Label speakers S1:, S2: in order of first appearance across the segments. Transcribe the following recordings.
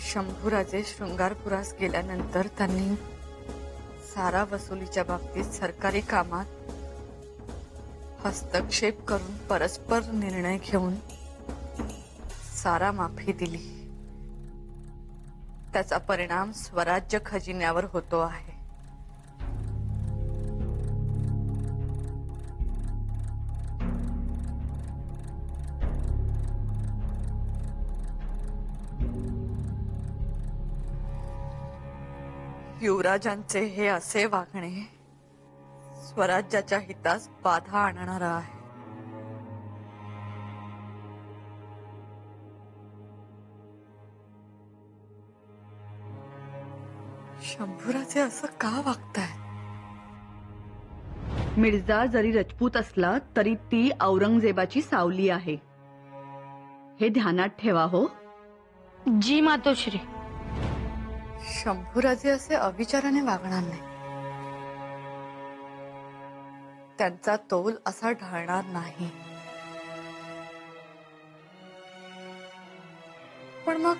S1: शंभूराजे शृंगारपुरास गेल्यानंतर त्यांनी सारा वसुलीच्या बाबतीत सरकारी कामात हस्तक्षेप करून परस्पर निर्णय घेऊन सारा माफी दिली। त्याचा परिणाम स्वराज्य खजिन्यावर होतो आहे। युवराजांचे हे असे वागणे स्वराज्याच्या हितास बाधा आणणार आहे। शंभूराजे असं का वागताय?
S2: मिर्झा जरी राजपूत असला तरी ती औरंगजेबाची सावली आहे, हे ध्यानात ठेवा हो।
S3: जी मातोश्री।
S1: शंभूराजे असे अविचाराने वागणार नाही। त्यांचा तोल असा ढळणार नाही। पण मग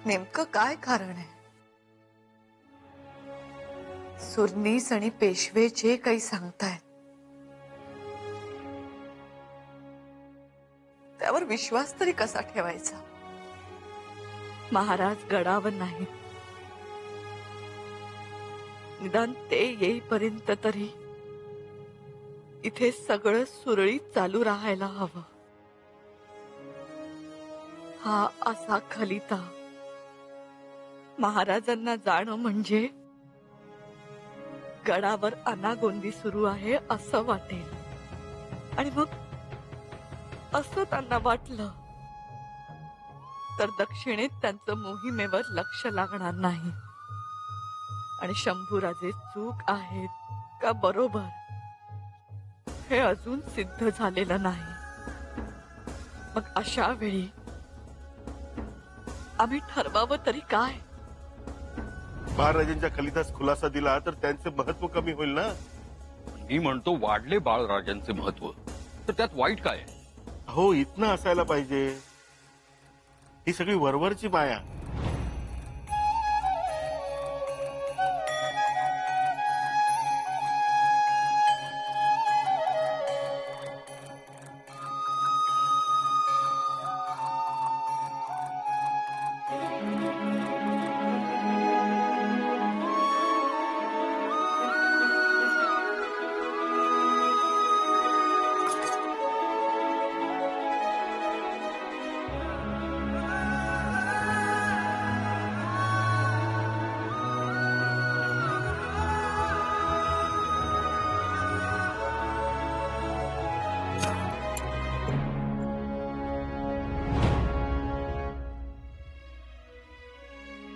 S1: नेमकं काय कारण आहे? सुरनीस आणि पेशवे जे काही सांगतायत त्यावर विश्वास तरी कसा ठेवायचा? महाराज गडावर नाहीत, निदान ते येईपर्यंत तरी इथे सगळं सुरळीत चालू राहायला हवं। हा असा खलिता महाराजांना जाणं म्हणजे गडावर अनागोंदी सुरू आहे असं वाटेल। आणि मग असं त्यांना वाटलं तर दक्षिणेत त्यांचं मोहिमेवर लक्ष लागणार नाही। आणि शंभूराजे चूक आहेत का बरोबर हे अजून सिद्ध झालेलं नाही। मग अशा वेळी आम्ही ठरवावं तरी काय?
S4: बाळराजांच्या खलितास खुलासा दिला तर त्यांचे महत्व कमी होईल ना?
S5: मी म्हणतो वाढले बाळराजांचे महत्व, तर त्यात वाईट काय?
S4: हो, इथनं असायला पाहिजे। ही सगळी वरवरची माया।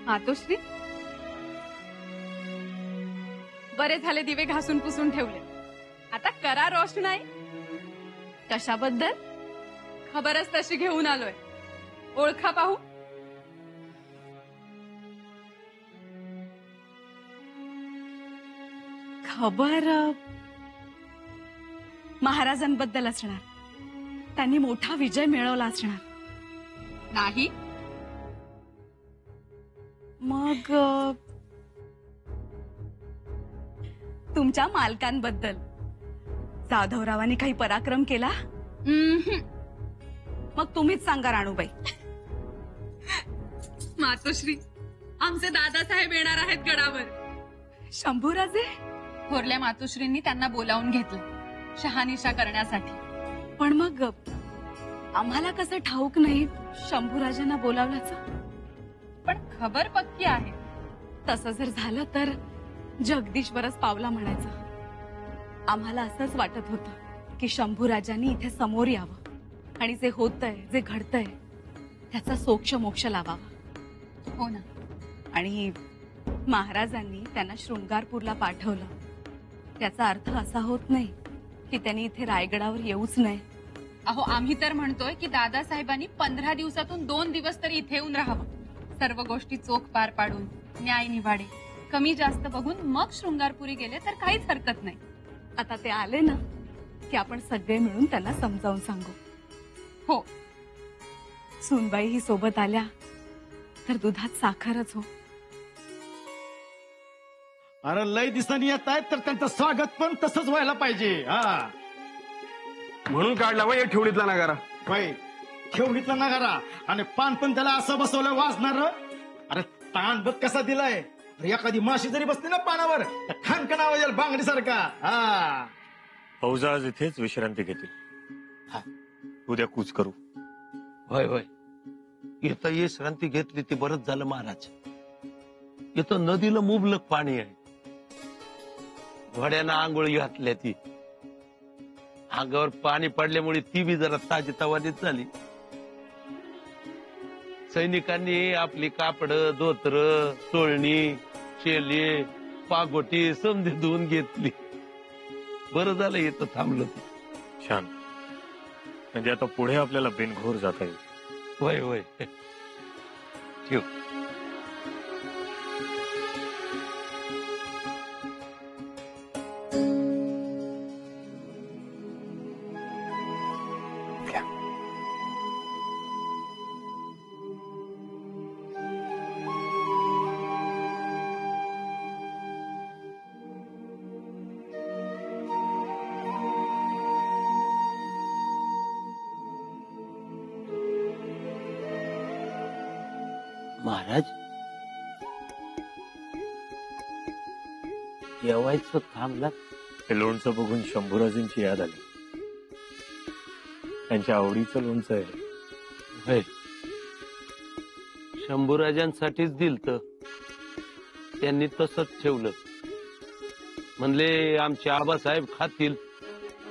S3: मातोश्री, बरे झाले दिवे घासून पुसून ठेवले। आता करा रोषणाई। कशाबद्दल? खबरच तशी घेऊन आलोय, ओळखा पाहू। खबर महाराजांबद्दल असणार। त्यांनी मोठा विजय मिळवला असणार नाही? मग तुमच्या मालकांबद्दल जाधवरावांनी काही पराक्रम केला? मग तुम्हीच सांगा राणूबाई।
S6: मातोश्री, आमचे दादासाहेब येणार आहेत गडावर।
S3: शंभूराजे?
S6: थोरल्या मातोश्रींनी त्यांना बोलावून घेतलं शहानिशा करण्यासाठी।
S3: पण मग आम्हाला कसं ठाऊक नाही शंभूराजांना बोलावल्याचं?
S6: पण खबर पक्की आहे।
S3: तसं जर झालं तर जगदीश्वरच पावला म्हणायचं। आम्हाला असंच वाटत होतं की शंभूराजांनी इथे समोर यावं आणि जे होतंय, जे घडतंय त्याचा सोक्ष मोक्ष लावावा।
S6: हो ना।
S3: आणि महाराजांनी त्यांना शृंगारपूरला पाठवलं, त्याचा अर्थ असा होत नाही की त्यांनी इथे रायगडावर येऊच नये।
S6: अहो, आम्ही तर म्हणतोय की दादासाहेबांनी 15 दिवसातून 2 दिवस तरी इथे येऊन राहावं। सर्व गोष्टी चोख पार पाडून, न्याय निवाडे कमी जास्त बघून मग शृंगारपुरी गेले तर काहीच हरकत नाही।
S3: आता ते आले ना की आपण सगळे मिळून त्यांना समजावून सांगू।
S6: हो,
S3: सुनबाई ही सोबत आल्या तर दुधात साखरच हो.
S7: अरे लय दिवसांनी येत आहेत तर त्यांचं स्वागत पण तसंच व्हायला पाहिजे. हा
S4: म्हणून काढला वय ठेवणीतला नगारा.
S7: होय, ठेवणीतला नगारा आणि पान पण त्याला असं बसवलं वाजणार. अरे ताण बघ कसा दिलाय. अरे एखादी माशी जरी बसली ना पानावर तर खानकन आवाज येईल बांगडी सारखा. हा
S8: फौजा आज इथेच विश्रांती घेतील. उद्या कूच करू.
S9: होय होय, इथं विश्रांती घेतली ती बरंच झालं महाराज. इथं नदीला मुबलक पाणी आहे. घोड्यानं आंघोळी घातल्या ती, अंगावर पाणी पडल्यामुळे ती बी जरा ताजी तवानीच झाली. सैनिकांनी आपली कापड, धोतर, चोळणी, शेली, पागोटी समधी धुवून घेतली. बरं झालं इथं थांबलं ते.
S8: छान. म्हणजे आता पुढे आपल्याला बिनघोर जाता येईल.
S9: होय होय, ठेव. महाराज, जेवायचं थांबला.
S8: हे लोणचं बघून शंभूराजेंची याद आली. त्यांच्या आवडीचं लोणचं आहे.
S9: होय, शंभूराजांसाठीच दिलत. त्यांनी तसंच ठेवलं. म्हणले आमचे आबासाहेब खातील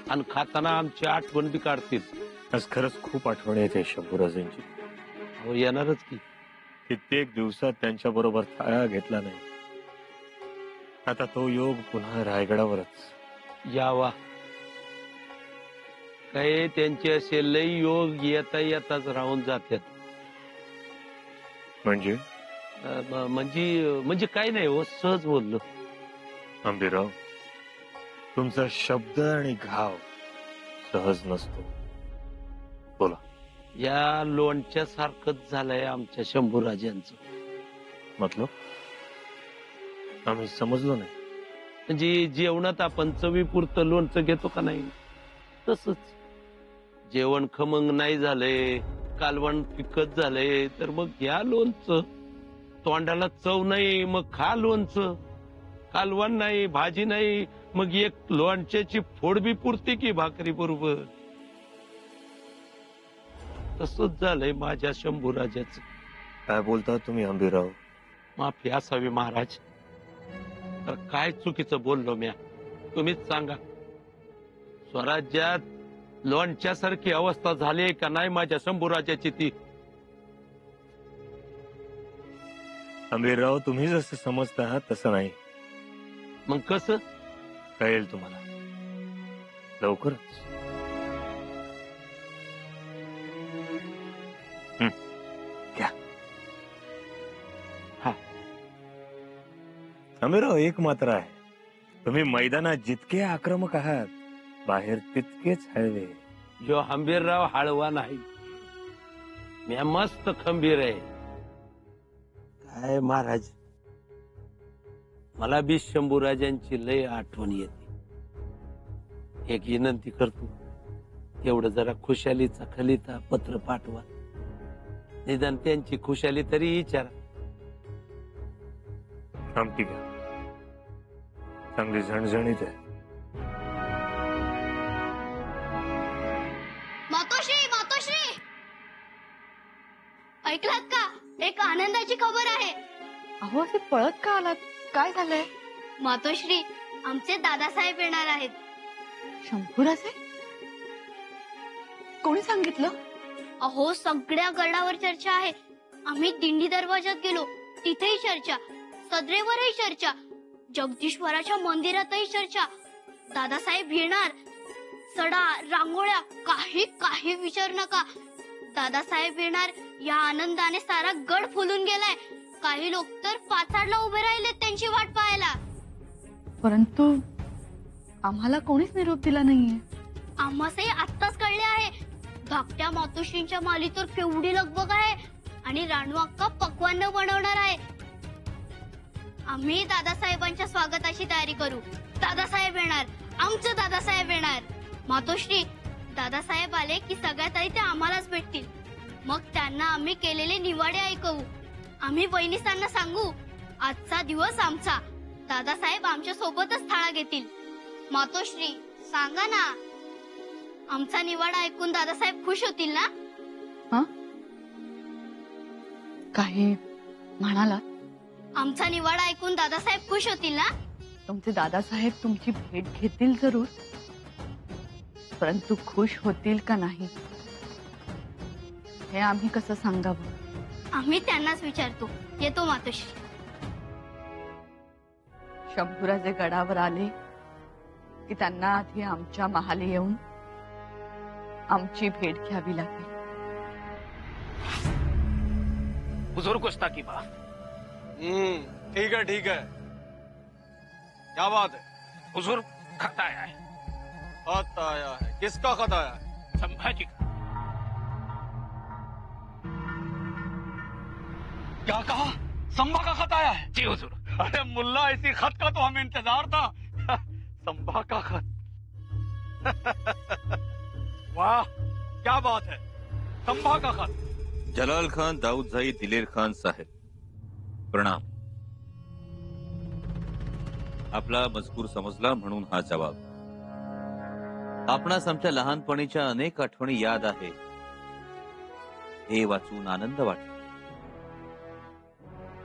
S9: आणि खाताना आमची आठवण बी काढतील.
S8: आज खरंच खूप आठवण येते शंभूराजेंची.
S9: हो, येणारच की.
S8: कित्येक दिवसात त्यांच्या बरोबर थाळा घेतला नाही. आता तो योग पुन्हा रायगडावरच
S9: यावा. काय त्यांचे असे लय योग येता येताच राहून जातात.
S8: म्हणजे
S9: म्हणजे काय नाही हो, सहज बोललो.
S8: आंबेराव, तुमचा शब्द आणि घाव सहज नसतो. बोला.
S9: या लोणच्या सारखंच झालंय आमच्या शंभूराजांचं.
S8: मतलब आम्ही समजलो नाही.
S9: म्हणजे जेवणात आपण चवीपुरतं लोणचं घेतो का नाही, तसंच जेवण खमंग नाही झालंय, कालवण पिकत झालंय तर मग घ्या लोणचं. तोंडाला चव नाही मग खा लोणचं. कालवण नाही, भाजी नाही, मग एक लोणच्याची फोड बी पुरते की भाकरी बरोबर. तसंच झालंय माझ्या शंभूराजाचं.
S8: काय बोलता तुम्ही आंबेराव?
S9: माफी असावी महाराज. तर काय चुकीचं बोललो म्या, तुम्हीच सांगा. स्वराज्यात लोणच्यासारखी अवस्था झाली का नाही माझ्या शंभूराजाची ती?
S8: आंबेराव, तुम्ही जसं समजता आहात तसं नाही.
S9: मग कसं?
S8: कळेल तुम्हाला लवकरच. घ्या.
S9: हा.
S8: आंबेराव, एक मात्र आहे. तुम्ही मैदानात जितके आक्रमक आहात, बाहेर तितकेच हळवे.
S9: जो हंबीरराव हळवा नाही, म्या मस्त खंबीर आहे. काय महाराज, मला बी शंभूराजांची लय आठवण येते. एक विनंती करतो, एवढं जरा खुशालीचा खलिता पत्र पाठवा. निदान त्यांची खुशाली तरी विचारा.
S8: आमटी घ्या, चांगली झणझणीत आहे.
S10: मातोश्री, मातोश्री, ऐकलात का? एक आनंदाची खबर आहे.
S1: अहो, असे पळत का आलात? काय झालंय?
S10: मातोश्री, आमचे दादासाहेब येणार आहेत.
S1: शंभूराजे? कोणी सांगितलं?
S10: अहो, सगळ्या गडावर चर्चा आहे. आम्ही दिंडी दरवाजात गेलो, तिथेही चर्चा. सदरेवरही चर्चा. जगदीश्वराच्या मंदिरातही चर्चा. दादासाहेब येणार. सडा, रांगोळ्या, काही काही विचार नका. दादासाहेब येणार या आनंदाने सारा गड फुलून गेलाय. काही लोक तर पाचाडला उभे राहिलेत त्यांची वाट पाहायला.
S1: परंतु आम्हाला कोणीच निरोप दिला नाहीये.
S10: आम्हासही आत्ताच कळले आहे. धाकट्या मातोश्रींच्या माली तर केवढी लगबग आहे आणि राणू अक्का पक्वान्न बनवणार आहे. आम्ही दादासाहेबांच्या स्वागताची तयारी करू. दादासाहेब येणार, आमचं दादासाहेब येणार. मातोश्री, दादासाहेब आले की सगळ्यात आधी ते आम्हालाच भेटतील. मग त्यांना आम्ही केलेले निवाडे ऐकवू. आम्ही वहिनीसांना सांगू, आजचा दिवस आमचा. दादासाहेब आमच्या सोबतच थाळा घेतील. मातोश्री, सांगा ना, आमचा निवाडा ऐकून दादासाहेब खुश होतील ना?
S2: काही म्हणाला?
S10: आमचा निवाडा ऐकून दादासाहेब खुश होतील ना?
S2: तुमचे दादासाहेब तुमची भेट घेतील जरूर, परंतु खुश होतील का नाही हे आम्ही कसं सांगावं?
S10: आम्ही त्यांनाच विचारतो. येतो मातोश्री.
S2: शंभूराजे गडावर आले की त्यांना आधी आमच्या महाली येऊन आमची भेट घ्यावी लागेल.
S11: हुजूर गुस्ताखी बात.
S5: ठीक है क्या बात है?
S11: हुजूर खत आया है.
S5: खत आया है? किसका खत आया है?
S11: संभाजी का.
S5: क्या कहा? संभा का खत आया है?
S11: जी हुजूर.
S5: अरे मुल्ला, इसी खत का तो हमें इंतजार था. संभा का खत. वाह, क्या बात है. संभा का खत.
S12: जलाल खान दाऊदजाई दिलेर खान साहेब, प्रणाम. आपला मजकूर समजला म्हणून हा जबाब. आपणास आमच्या लहानपणीच्या अनेक आठवणी याद आहे. हे वाचून आनंद वाटतो.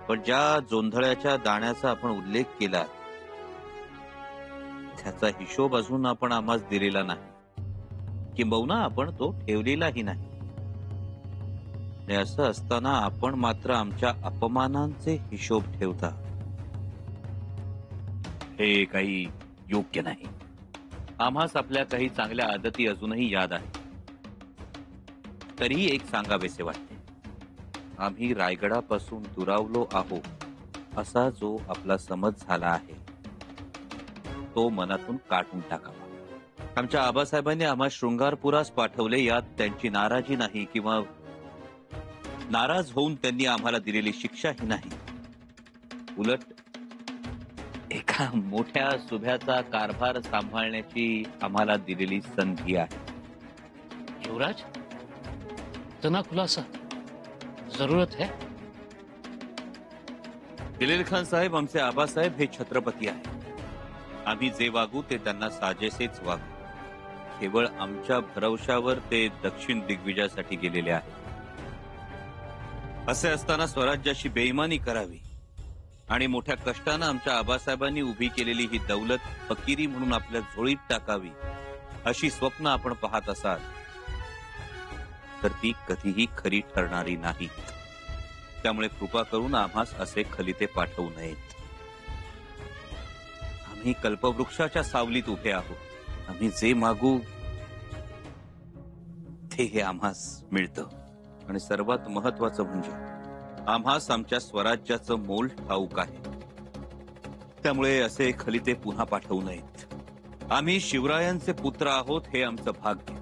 S12: पण ज्या जोंधळ्याच्या दाण्याचा आपण उल्लेख केला त्याचा हिशोब अजून आपण आम्हास दिलेला नाही, किंबहुना आपण तो ठेवलेलाही नाही. आणि असं असताना आपण मात्र आमच्या अपमानांचे हिशोब ठेवता, हे काही योग्य नाही. आम्हास आपल्या काही चांगल्या आदती अजूनही याद आहेत. तरीही एक सांगावेसे वाटते. आम्ही रायगडापासून दुरावलो आहोत असा जो आपला समज झाला आहे तो मनातून काढून टाकावा. आमच्या आबासाहेबांनी आम्हा शृंगारपुरास पाठवले, यात त्यांची नाराजी नाही किंवा नाराज होऊन त्यांनी आम्हाला दिलेली शिक्षाही नाही. उलट एका मोठ्या सुभ्याचा कारभार सांभाळण्याची आम्हाला दिलेली संधी आहे.
S11: युवराज, इतना खुलासा जरूरत है?
S12: दिलेर खान साहेब, आमचे आबासाहेब हे छत्रपती आहे. आम्ही जे वागू ते त्यांना साजेसेच वागू. केवळ आमच्या भरवशावर ते दक्षिण दिग्विजयासाठी गेलेले आहेत. असे असताना स्वराज्याशी बेईमानी करावी आणि मोठ्या कष्टानं आमच्या आबासाहेबांनी उभी केलेली ही दौलत फकिरी म्हणून आपल्या झोळीत टाकावी अशी स्वप्न आपण पाहत असाल तर ती कधीही खरी ठरणारी नाहीत. त्यामुळे कृपा करून आम्हास असे खलिते पाठवू नयेत. आम्ही कल्पवृक्षाच्या सावलीत उभे आहोत. आम्ही जे मागू ते हे आम्हास मिळतं. आणि सर्वात महत्वाचं म्हणजे आम्हास आमच्या स्वराज्याचं मोल ठाऊक आहे. त्यामुळे असे खलिते पुन्हा पाठवू नयेत. आम्ही शिवरायांचे पुत्र आहोत हे आमचं भाग्य.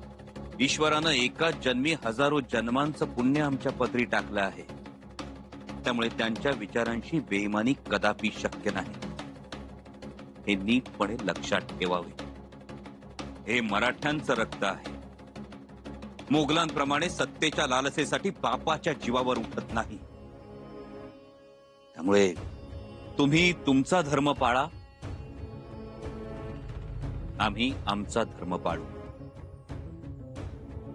S12: ईश्वरानं एकाच जन्मी हजारो जन्मांचं पुण्य आमच्या पदरी टाकलं आहे. त्यामुळे त्यांच्या विचारांशी बेईमानी कदापि शक्य नाही. हे नीटपणे लक्षात ठेवावे. हे मराठ्यांचं रक्त आहे. मोगलांप्रमाणे सत्तेच्या लालसेसाठी पापाच्या जीवावर उठत नाही. त्यामुळे तुम्ही तुमचा धर्म पाळा, आम्ही आमचा धर्म पाळू.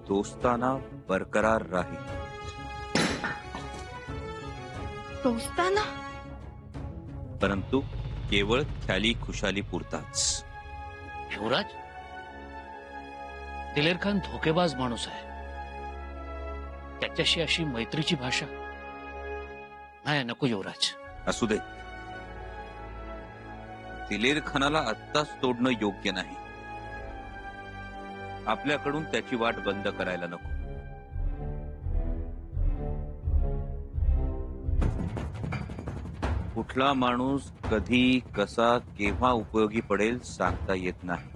S12: दोस्ताना बरकरार राहील.
S2: दोस्ताना?
S12: परंतु केवळ ख्याली खुशाली पुरताच.
S11: युवराज, दिलेर खान धोकेबाज माणूस आहे. त्याच्याशी अशी मैत्रीची भाषा नाही. नको युवराज.
S12: असू दे. दिलेर खानाला आत्ताच तोडणं योग्य नाही. आपल्याकडून त्याची वाट बंद करायला नको. कुठला माणूस कधी कसा केव्हा उपयोगी पडेल सांगता येत नाही.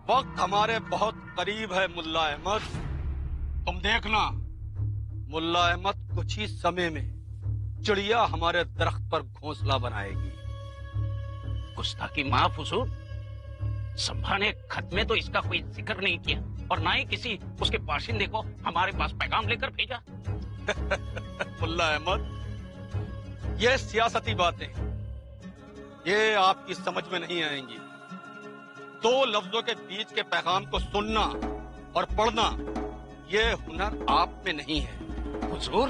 S5: वक्त हमारे बहुत करीब है मुल्ला अहमद। तुम देखना, मुल्ला अहमद कुछ ही समय में चिड़िया हमारे दरख्त पर घोंसला बनाएगी।
S11: गुस्ताखी माफ हुजूर, संभा ने खत में तो इसका कोई जिक्र नहीं किया और ना ही किसी उसके बाशिंदे को हमारे पास पैगाम लेकर भेजा।
S5: मुल्ला अहमद, ये सियासती बातें ये आपकी समझ में नहीं आएंगी। दो लफ्जों के बीच के पैगाम को सुनना और पढ़ना, ये हुनर आप में नहीं है।
S11: हुजूर,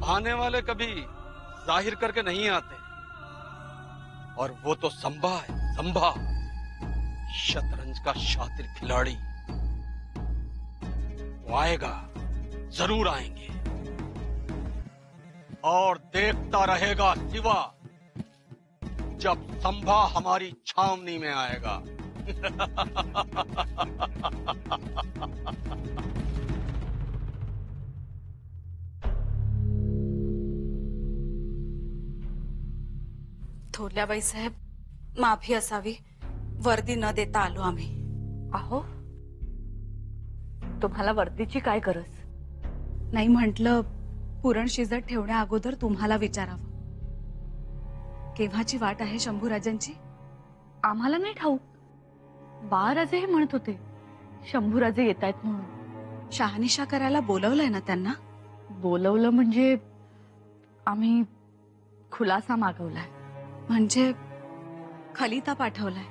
S5: आने वाले कभी जाहिर करके नहीं आते, और वो तो संभा है, संभा, शतरंज का शातिर खिलाड़ी। वो आएगा, जरूर आएंगे, और देखता रहेगा शिवा जब संभा हमारी छावनी में आएगा।
S3: थोरल्याबाई साहेब, माफी असावी, वर्दी न देता आलो आम्ही.
S2: अहो, तुम्हाला वर्दीची काय गरज?
S3: नाही म्हटलं, पुरण शिजत ठेवण्या अगोदर तुम्हाला विचारावं. केव्हाची वाट आहे शंभूराजांची?
S2: आम्हाला नाही ठाऊक. बाळराजे हे म्हणत होते शंभूराजे येत आहेत म्हणून.
S3: शहानिशा करायला बोलवलंय ना त्यांना?
S2: बोलवलं म्हणजे आम्ही खुलासा मागवलाय.
S3: म्हणजे खलिता पाठवलाय?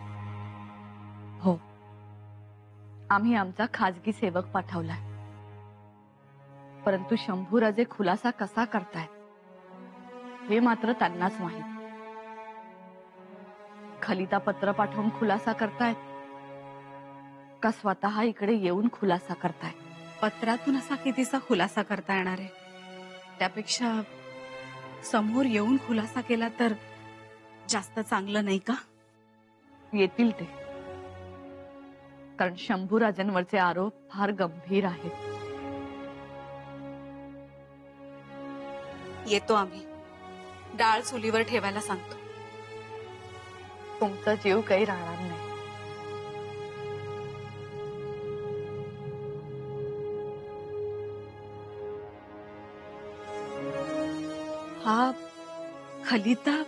S2: हो, आम्ही आमचा खाजगी सेवक पाठवलाय. परंतु शंभूराजे खुलासा कसा करतायत हे मात्र त्यांनाच माहित. खलिता पत्र पाठवून खुलासा करतायत का स्वतः इकडे येऊन खुलासा करतायत?
S3: पत्रातून असा कितीचा खुलासा करता येणार आहे? त्यापेक्षा समोर येऊन खुलासा केला तर जास्त चांगलं नाही का?
S2: येतील ते, कारण शंभूराजांवरचे आरोप फार गंभीर आहेत.
S3: येतो आम्ही. डाळ चुलीवर ठेवायला सांगतो.
S2: तुमचा जीव काही राहणार नाही.
S3: हा खलिता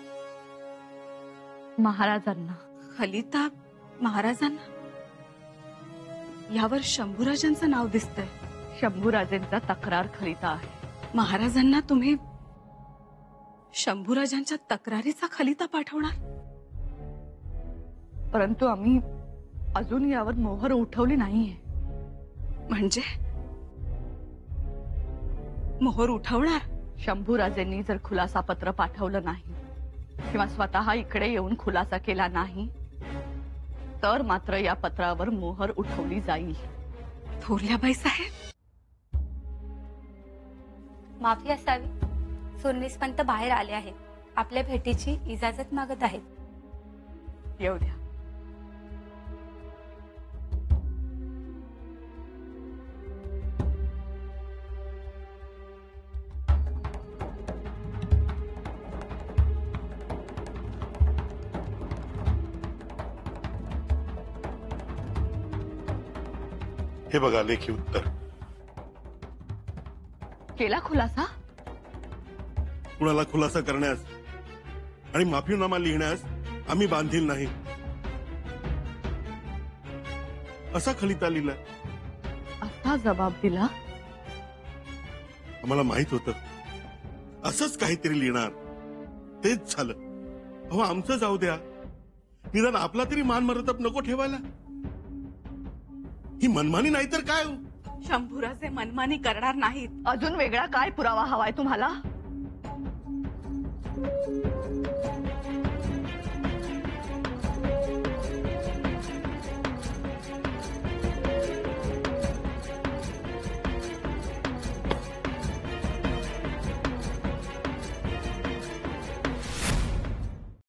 S2: महाराजांना.
S3: खलिता महाराजांना? यावर शंभूराजांचं नाव दिसतंय.
S2: शंभूराजेंचा तक्रार खलिता आहे.
S3: महाराजांना तुम्ही शंभूराजांच्या तक्रारीचा खलिता पाठवणार?
S2: परंतु आम्ही अजून यावर मोहर उठवली नाहीये.
S3: म्हणजे मोहर उठवणार?
S2: शंभूराजेंनी जर खुलासा पत्र पाठवलं नाही किंवा स्वतः इकडे येऊन खुलासा केला नाही तर मात्र या पत्रावर मोहर उठवली जाईल.
S3: थोरल्याबाई साहेब,
S13: माफी असावी. सुरनीसपंत बाहेर आले आहेत. आपल्या भेटीची इजाजत मागत आहेत.
S2: येऊ द्या.
S4: हे बघा लेखी उत्तर.
S2: केला खुलासा?
S4: कुणाला खुलासा करण्यास आणि माफीनामा लिहिण्यास आम्ही बांधील नाही असा खलिता लिहिलाय.
S2: असा जबाब दिला?
S4: आम्हाला माहित होतं असंच काहीतरी लिहिणार. तेच झालं. अहो, आमचं जाऊ द्या, निदान आपला तरी मान मर्यादा नको ठेवायला. ही मनमानी नाही तर काय हो?
S3: शंभूराजे मनमानी करणार नाहीत.
S2: अजून वेगळा काय पुरावा हवाय तुम्हाला?